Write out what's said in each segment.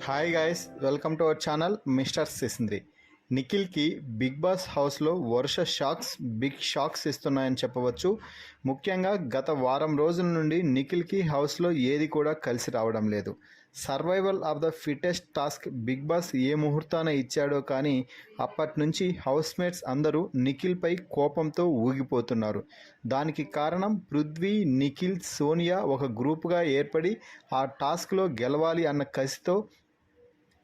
Hi guys, welcome to our channel mister Sisindri. నిఖిల్కి Bigg Boss హౌస్లో వరుస బిగ్ షాక్స్ ఇస్తున్నాయని చెప్పవచ్చు. ముఖ్యంగా గత వారం రోజుల నుండి నిఖిల్కి హౌస్లో ఏది కూడా కలిసి రావడం లేదు. Survival of the fittest task Bigg Boss ఏ ముహూర్తాన ఇచ్చాడో కానీ అప్పటి నుంచి హౌస్మేట్స్ అందరూ నిఖిల్పై కోపంతో ఊగిపోతున్నారు. దానికి కారణం పృథ్వీ, నిఖిల్, సోనియా ఒక గ్రూపుగా ఏర్పడి ఆ టాస్క్లో గెలవాలి అన్న కసితో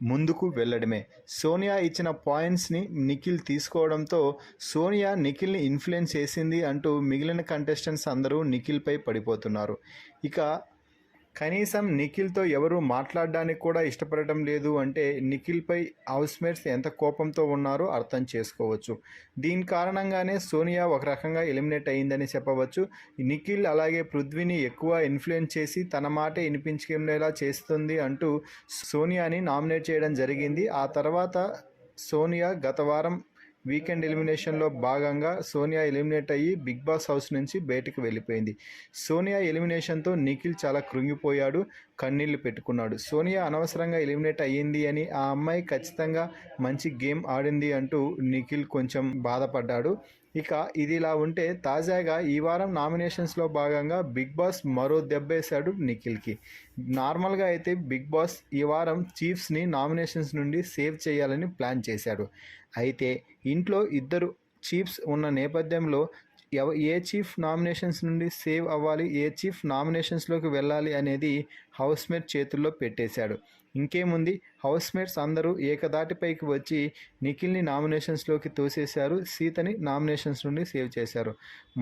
ముందుకు వెళ్ళడమే. సోనియా ఇచ్చిన పాయింట్స్ని నిఖిల్ తీసుకోవడంతో సోనియా నిఖిల్ని ఇన్ఫ్లుయెన్స్ చేసింది అంటూ మిగిలిన కంటెస్టెంట్స్ అందరూ నిఖిల్పై పడిపోతున్నారు. ఇక కనీసం నిఖిల్తో ఎవరు మాట్లాడడానికి కూడా ఇష్టపడటం లేదు అంటే నిఖిల్పై హౌస్మేట్స్ ఎంత కోపంతో ఉన్నారో అర్థం చేసుకోవచ్చు. దీని కారణంగానే సోనియా ఒక రకంగా ఎలిమినేట్ అయ్యిందని చెప్పవచ్చు. నిఖిల్ అలాగే పృథ్వీని ఎక్కువ ఇన్ఫ్లుయెన్స్ చేసి తన మాటే వినిపించుకునేలా చేస్తుంది అంటూ సోనియాని నామినేట్ చేయడం జరిగింది. ఆ తర్వాత సోనియా గత వారం వీకెండ్ ఎలిమినేషన్లో భాగంగా సోనియా ఎలిమినేట్ అయ్యి బిగ్ బాస్ హౌస్ నుంచి బయటకు వెళ్ళిపోయింది. సోనియా ఎలిమినేషన్తో నిఖిల్ చాలా కృంగిపోయాడు, కన్నీళ్లు పెట్టుకున్నాడు. సోనియా అనవసరంగా ఎలిమినేట్ అయ్యింది అని, ఆ అమ్మాయి ఖచ్చితంగా మంచి గేమ్ ఆడింది అంటూ నిఖిల్ కొంచెం బాధపడ్డాడు. ఇక ఇది ఇలా ఉంటే తాజాగా ఈ వారం నామినేషన్స్లో భాగంగా బిగ్ బాస్ మరో దెబ్బేశాడు నిఖిల్కి. నార్మల్గా అయితే బిగ్ బాస్ ఈ వారం చీఫ్స్ని నామినేషన్స్ నుండి సేవ్ చేయాలని ప్లాన్ చేశాడు. అయితే ఇంట్లో ఇద్దరు చీఫ్స్ ఉన్న నేపథ్యంలో ఏ చీఫ్ నామినేషన్స్ నుండి సేవ్ అవ్వాలి, ఏ చీఫ్ నామినేషన్స్లోకి వెళ్ళాలి అనేది హౌస్మేట్ చేతుల్లో పెట్టేశాడు. ఇంకేముంది, హౌస్మేట్స్ అందరూ ఏకదాటిపైకి వచ్చి నిఖిల్ని నామినేషన్స్లోకి తోసేశారు, సీతని నామినేషన్స్ నుండి సేవ్ చేశారు.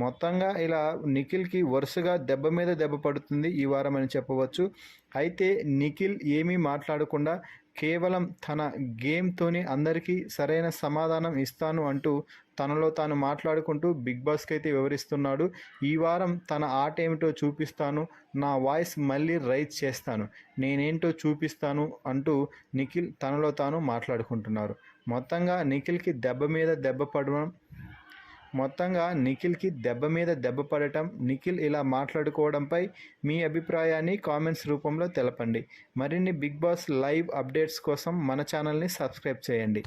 మొత్తంగా ఇలా నిఖిల్కి వరుసగా దెబ్బ మీద దెబ్బ పడుతుంది ఈ వారం అని చెప్పవచ్చు. అయితే నిఖిల్ ఏమీ మాట్లాడకుండా కేవలం తన గేమ్తోనే అందరికీ సరైన సమాధానం ఇస్తాను అంటూ తనలో తాను మాట్లాడుకుంటూ బిగ్ బాస్కి అయితే వివరిస్తున్నాడు. ఈ వారం తన ఆట ఏమిటో చూపిస్తాను, నా వాయిస్ మళ్ళీ రైజ్ చేస్తాను, నేనేంటో చూపిస్తాను అంటూ నిఖిల్ తనలో తాను మాట్లాడుకుంటున్నారు. మొత్తంగా నిఖిల్కి దెబ్బ మీద దెబ్బ పడటం, నిఖిల్ ఇలా మాట్లాడుకోవడంపై మీ అభిప్రాయాన్ని కామెంట్స్ రూపంలో తెలపండి. మరిన్ని బిగ్ బాస్ లైవ్ అప్డేట్స్ కోసం మన ఛానల్ని సబ్స్క్రైబ్ చేయండి.